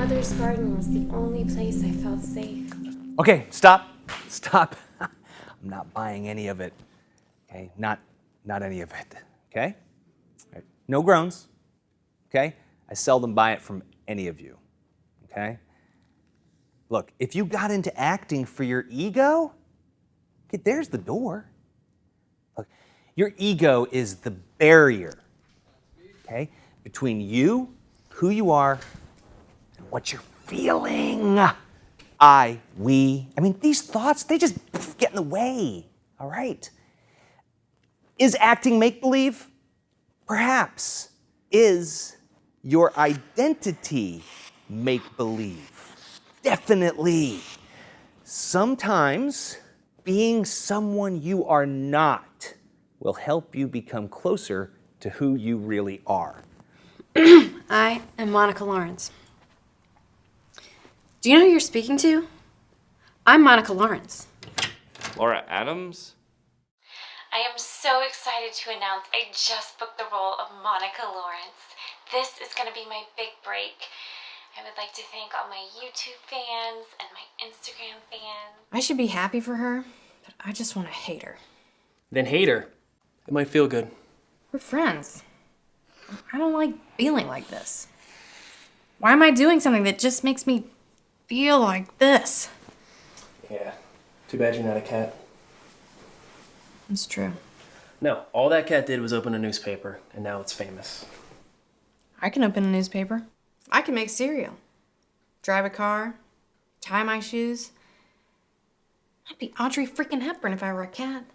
mother's garden was the only place I felt safe. Okay, stop. Stop. I'm not buying any of it. Okay? Not any of it. Okay? All right. No groans. Okay? I seldom buy it from any of you. Okay? Look, if you got into acting for your ego, okay, there's the door. Look, your ego is the barrier, okay, between you, who you are, and what you're feeling. I mean, these thoughts, they just get in the way, all right? Is acting make-believe? Perhaps. Is your identity make-believe? Definitely. Sometimes being someone you are not will help you become closer to who you really are. I am Monica Lawrence. Do you know who you're speaking to? I'm Monica Lawrence. Laura Adams? I am so excited to announce I just booked the role of Monica Lawrence. This is going to be my big break. I would like to thank all my YouTube fans and my Instagram fans. I should be happy for her, but I just want to hate her. Then hate her. It might feel good. We're friends. I don't like feeling like this. Why am I doing something that just makes me feel like this? Yeah. Too bad you're not a cat. It's true. No, all that cat did was open a newspaper, and now it's famous. I can open a newspaper. I can make cereal. Drive a car. Tie my shoes. I'd be Audrey freaking Hepburn if I were a cat.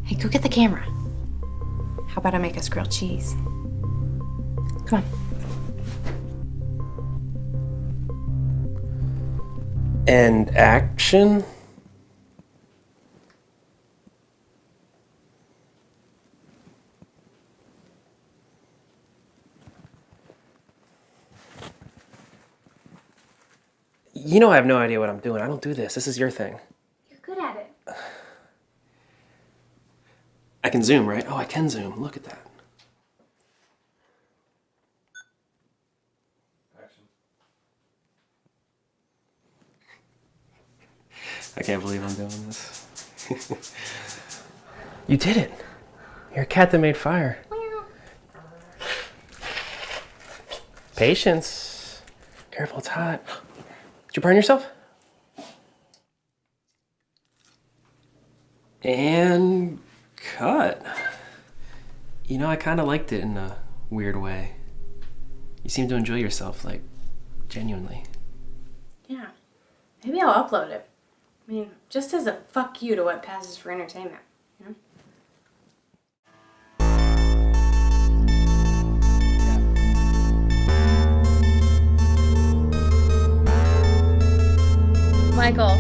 Hey, go get the camera. How about I make us grilled cheese? Come on. And action? You know I have no idea what I'm doing. I don't do this. This is your thing. You're good at it. I can zoom, right? Oh, I can zoom. Look at that. I can't believe I'm doing this. You did it. You're a cat that made fire. Patience. Careful, it's hot. Did you burn yourself? And cut. You know, I kind of liked it in a weird way. You seem to enjoy yourself, like, genuinely. Yeah. Maybe I'll upload it. I mean, just as a fuck you to what passes for entertainment, you know? Michael.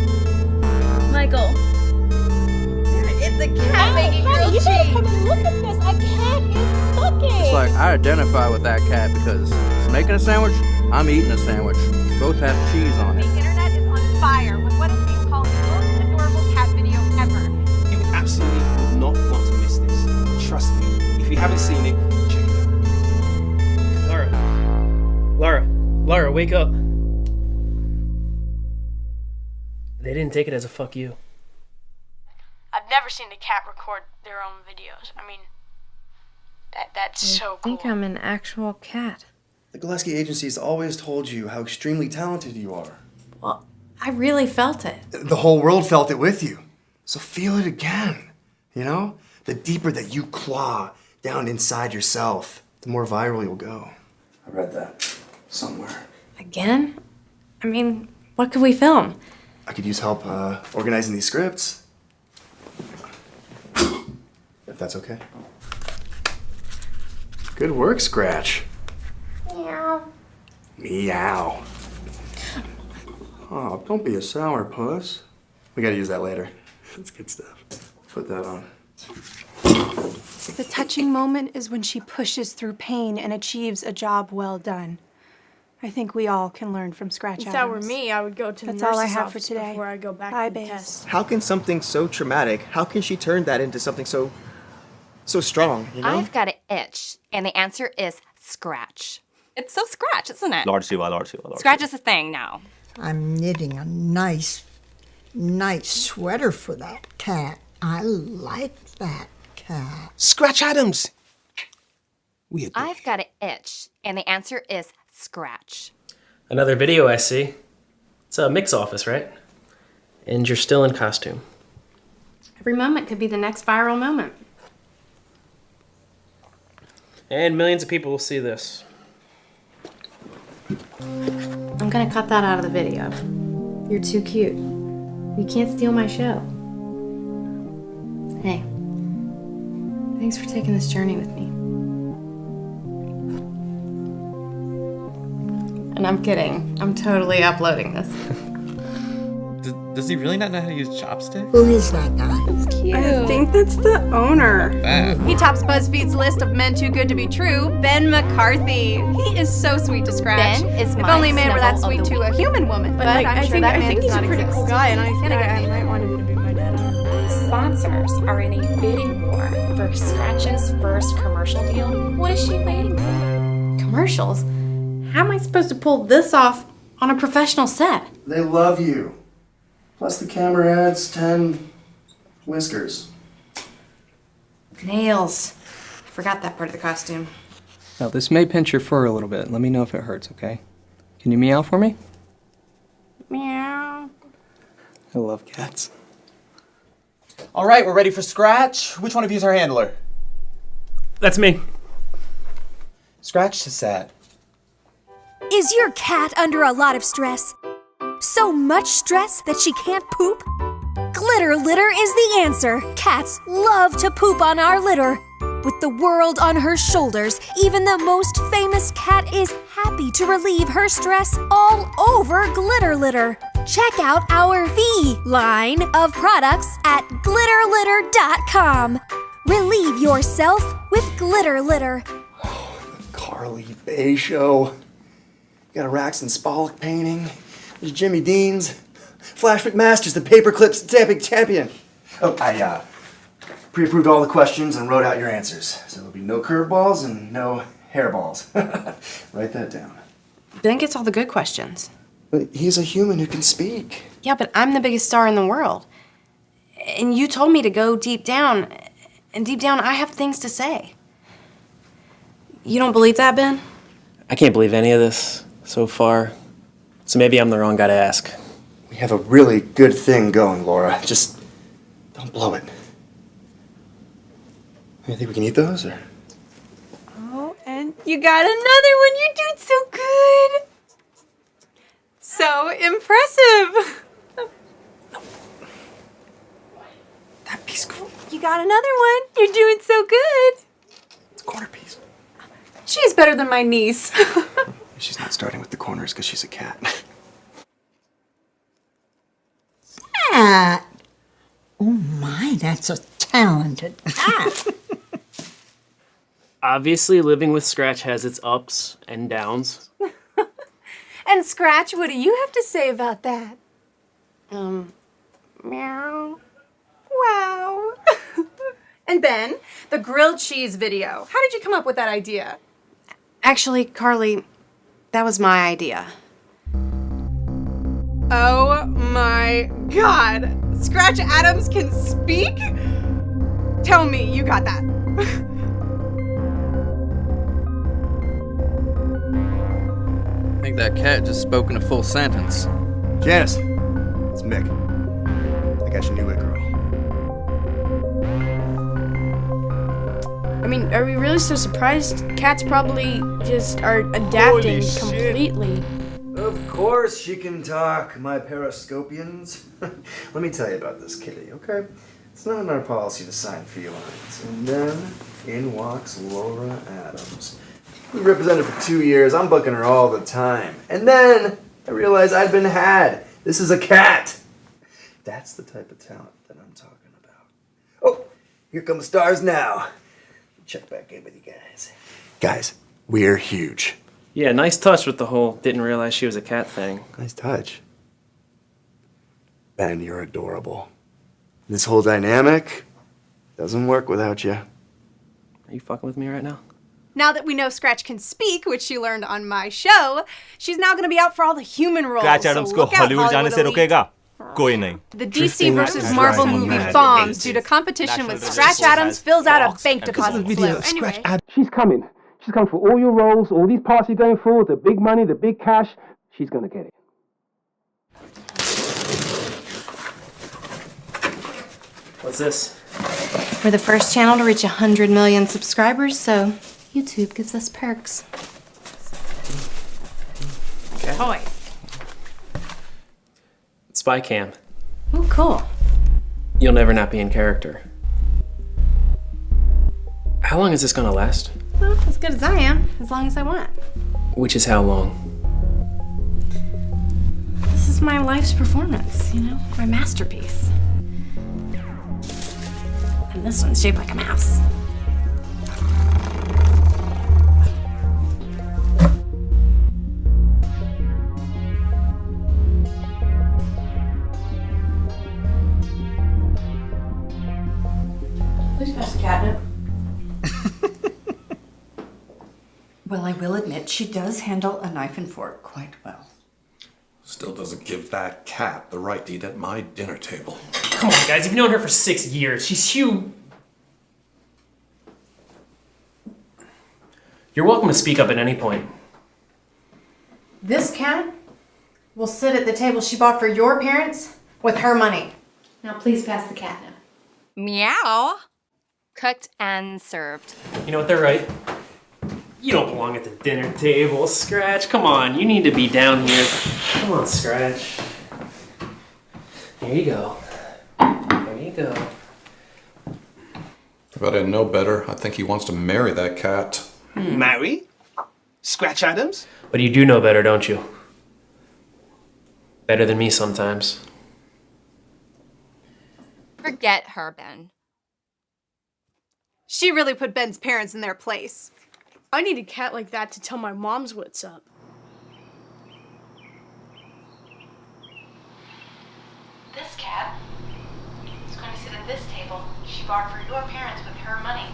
Dude, it's a cat making grilled You cheese. better come and look at this. A cat is fucking. It's like I identify with that cat because it's making a sandwich, I'm eating a sandwich. Both have cheese on it. The internet is on fire with what is being called the most adorable cat video ever. You absolutely will not want to miss this. Trust me. If you haven't seen it, check it out. Laura, wake up. They didn't take it as a fuck you. I've never seen a cat record their own videos. I mean, that's so I cool. think I'm an actual cat. The Gillespie Agency has always told you how extremely talented you are. Well, I really felt it. The whole world felt it with you. So feel it again. You know? The deeper that you claw down inside yourself, the more viral you'll go. I read that somewhere. Again? I mean, what could we film? I could use help organizing these scripts. If that's okay. Good work, Scratch. Meow. Meow. Oh, don't be a sourpuss. We gotta use that later. That's good stuff. Put that on. The touching moment is when she pushes through pain and achieves a job well done. I think we all can learn from Scratch If Adams. that were me, I would go to the That's all I nurse's have for office today. before I go back Bye, to the Baze. test. How can something so traumatic, how can she turn that into something so strong, you know? I've got an itch, and the answer is Scratch. It's so Scratch, isn't it? Large Siwa. Scratch is a thing now. I'm knitting a nice sweater for that cat. I like that cat. Scratch Adams! Weird. I've got an itch, and the answer is Scratch. Another video I see. It's a mix office, right? And you're still in costume. Every moment could be the next viral moment. And millions of people will see this. I'm gonna cut that out of the video. You're too cute. You can't steal my show. Hey, thanks for taking this journey with me. And I'm kidding. I'm totally uploading this. Does he really not know how to use chopsticks? Who is that guy? It's cute. I think that's the owner. He tops BuzzFeed's list of men too good to be true. Ben McCarthy. He is so sweet to Scratch. Ben is if my only men were that snuggle of sweet the to a week. human woman. But Like, I'm I sure think that man he's does a not pretty exist. cool guy, and I think Yeah. I might want him to be my dad. Sponsors are in a bidding war for Scratch's first commercial deal. What is she waiting for? Commercials? How am I supposed to pull this off on a professional set? They love you. Plus the camera adds 10 whiskers. Nails. Forgot that part of the costume. Now, this may pinch your fur a little bit. Let me know if it hurts, okay? Can you meow for me? Meow. I love cats. All right, we're ready for Scratch. Which one of you is our handler? That's me. Scratch is sad. Is your cat under a lot of stress? So much stress that she can't poop? Glitter Litter is the answer. Cats love to poop on our litter. With the world on her shoulders, even the most famous cat is happy to relieve her stress all over Glitter Litter. Check out our V line of products at glitterlitter.com. Relieve yourself with Glitter Litter. Carly Bay Show. You got a Raxton Spollock painting. There's Jimmy Dean's. Flash McMaster's the paperclip tapping champion. Oh, I pre-approved all the questions and wrote out your answers. So there'll be no curveballs and no hairballs. Write that down. Ben gets all the good questions. But he's a human who can speak. Yeah, but I'm the biggest star in the world. And you told me to go deep down. And deep down, I have things to say. You don't believe that, Ben? I can't believe any of this so far. So maybe I'm the wrong guy to ask. We have a really good thing going, Laura. Just don't blow it. You think we can eat those, or? Oh, and you got another one. You're doing so good. So impressive. That piece of... You got another one. You're doing so good. It's a corner piece. She's better than my niece. She's not starting with the corners because she's a cat. Cat. Oh my, that's a talented cat. Obviously, living with Scratch has its ups and downs. And Scratch, what do you have to say about that? Meow. Wow. And Ben, the grilled cheese video. How did you come up with that idea? Actually, Carly, that was my idea. Oh my God. Scratch Adams can speak? Tell me you got that. I think that cat just spoke in a full sentence. Janice, it's Mick. I got your new it, girl. I mean, are we really so surprised? Cats probably just are adapting completely. Of course she can talk, my periscopians. Let me tell you about this kitty, okay? It's not in our policy to sign felines. And then in walks Laura Adams. We represented for 2 years. I'm booking her all the time. And then I realized I'd been had. This is a cat. That's the type of talent that I'm talking about. Oh, here come the stars now. Check back in with you guys. Guys, we're huge. Yeah, nice touch with the whole didn't realize she was a cat thing. Nice touch. Ben, you're adorable. This whole dynamic doesn't work without you. Are you fucking with me right now? Now that we know Scratch can speak, which she learned on my show, she's now going to be out for all the human roles. Scratch Adams so को look out, Hollywood जाने से Elite. रोकेगा कोई नहीं. The DC versus Marvel movie bombs due to competition with Scratch Adams fills out a bank deposit slip. Anyway, She's coming. She's coming for all your roles, all these parts you're going for, the big money, the big cash. She's gonna get it. What's this? We're the first channel to reach 100 million subscribers, so YouTube gives us perks. Okay. Toys. Spy cam. Ooh, cool. You'll never not be in character. How long is this gonna last? Well, as good as I am, as long as I want. Which is how long? This is my life's performance, you know, my masterpiece. And this one's shaped like a mouse. Please pass the catnip. Well, I will admit she does handle a knife and fork quite well. Still doesn't give that cat the right to eat at my dinner table. Come on, guys, you've known her for 6 years. She's huge. You're welcome to speak up at any point. This cat will sit at the table she bought for your parents with her money. Now please pass the catnip. Meow. Cooked and served. You know what, they're right. You don't belong at the dinner table, Scratch. Come on, you need to be down here. Come on, Scratch. There you go. There you go. If I didn't know better, I think he wants to marry that cat. Marry? Scratch Adams? But you do know better, don't you? Better than me sometimes. Forget her, Ben. She really put Ben's parents in their place. I need a cat like that to tell my moms what's up. This cat is going to sit at this table she bought for your parents with her money.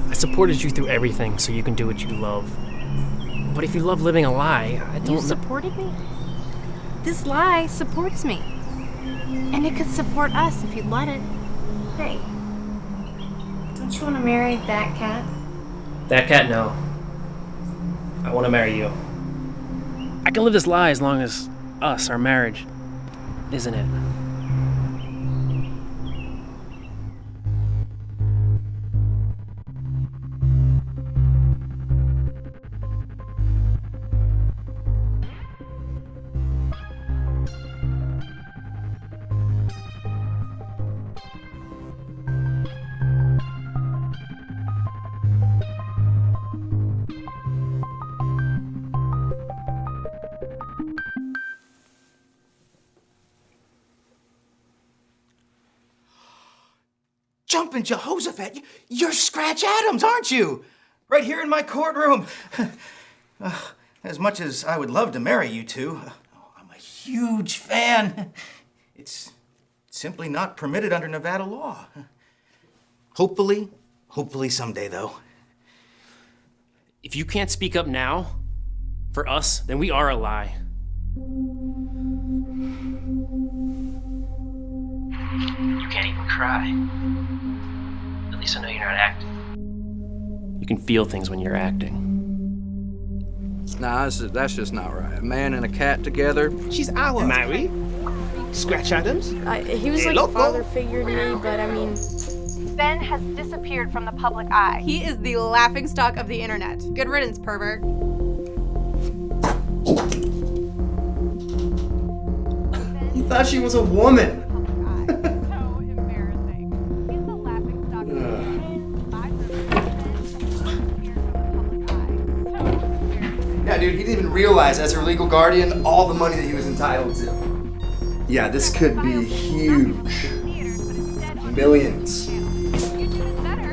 I supported you through everything so you can do what you love. But if you love living a lie, I don't You supported me? This lie supports me. And it could support us if you'd let it. Hey, don't you want to marry that cat? That cat, no. I want to marry you. I can live this lie as long as us, our marriage, isn't it? Jumpin' Jehoshaphat, you're Scratch Adams, aren't you? Right here in my courtroom. As much as I would love to marry you two, I'm a huge fan. It's simply not permitted under Nevada law. Hopefully someday, though. If you can't speak up now, for us, then we are a lie. You can't even cry. At least I know you're not acting. You can feel things when you're acting. Nah, that's just not right. A man and a cat together. She's our Mary. Scratch Adams? He was like a father figure to me, but I mean... Ben has disappeared from the public eye. He is the laughingstock of the internet. Good riddance, pervert. He thought she was a woman. Yeah, dude, he didn't even realize as her legal guardian all the money that he was entitled to. Yeah, this could be huge. Millions.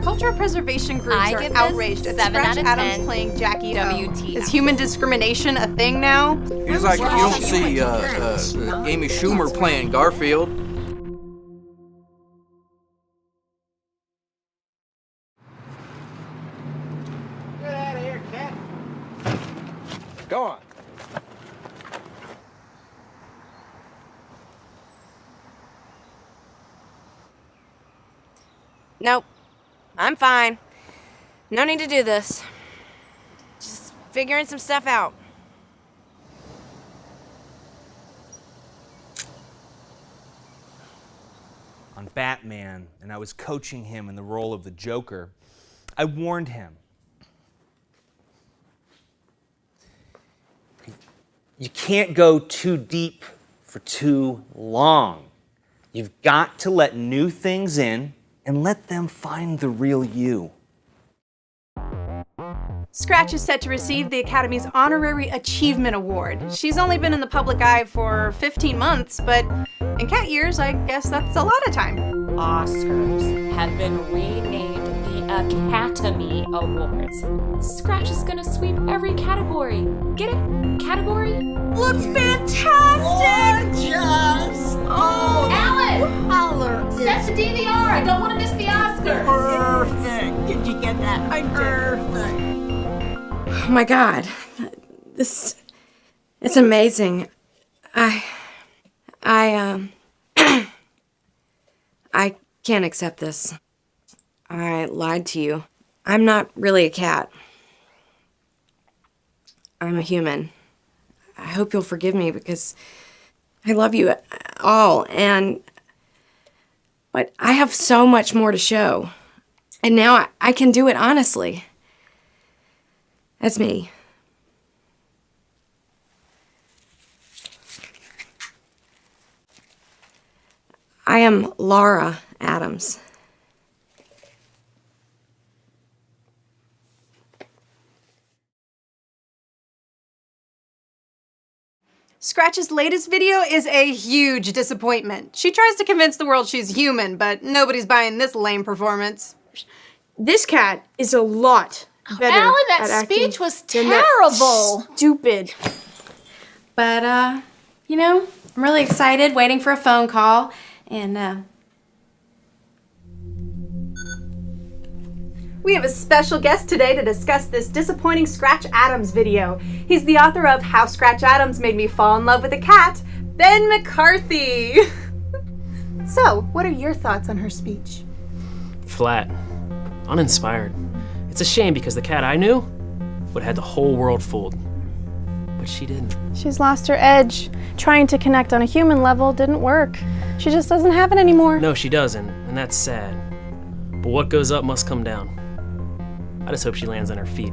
Cultural preservation groups I are give this outraged at 7 Scratch out of Adams 10 playing Jackie O. WTF. Is human discrimination a thing now? He's like, you don't see Amy Schumer playing Garfield. Get out of here, cat. Go on. Nope. I'm fine. No need to do this. Just figuring some stuff out. On Batman, and I was coaching him in the role of the Joker, I warned him. You can't go too deep for too long. You've got to let new things in and let them find the real you. Scratch is set to receive the Academy's Honorary Achievement Award. She's only been in the public eye for 15 months, but in cat years, I guess that's a lot of time. Oscars have been renamed the Academy Awards. Scratch is gonna sweep every category. Get it? Category? Looks fantastic! Gorgeous! Oh, Alan! Holler! Set the DVR. I don't want to miss the Oscars. Perfect! Did you get that? I did. Perfect. Oh my god. It's amazing. I can't accept this. I lied to you. I'm not really a cat. I'm a human. I hope you'll forgive me because I love you all, but I have so much more to show. And now I can do it honestly. That's me. I am Laura Adams. Scratch's latest video is a huge disappointment. She tries to convince the world she's human, but nobody's buying this lame performance. This cat is a lot better. Alan, that at acting speech was than that terrible. Stupid. But, you know, I'm really excited, waiting for a phone call, and, We have a special guest today to discuss this disappointing Scratch Adams video. He's the author of How Scratch Adams Made Me Fall in Love with a Cat, Ben McCarthy. So, what are your thoughts on her speech? Flat. Uninspired. It's a shame because the cat I knew would have had the whole world fooled. But she didn't. She's lost her edge. Trying to connect on a human level didn't work. She just doesn't have it anymore. No, she doesn't, and that's sad. But what goes up must come down. I just hope she lands on her feet.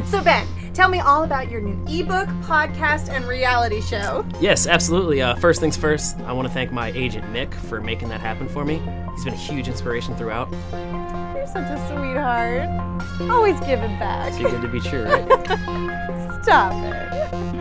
So Ben, tell me all about your new ebook, podcast, and reality show. Yes, absolutely. First things first, I want to thank my agent Mick for making that happen for me. He's been a huge inspiration throughout. You're such a sweetheart. Always giving back. Too good to be true, right? Stop it.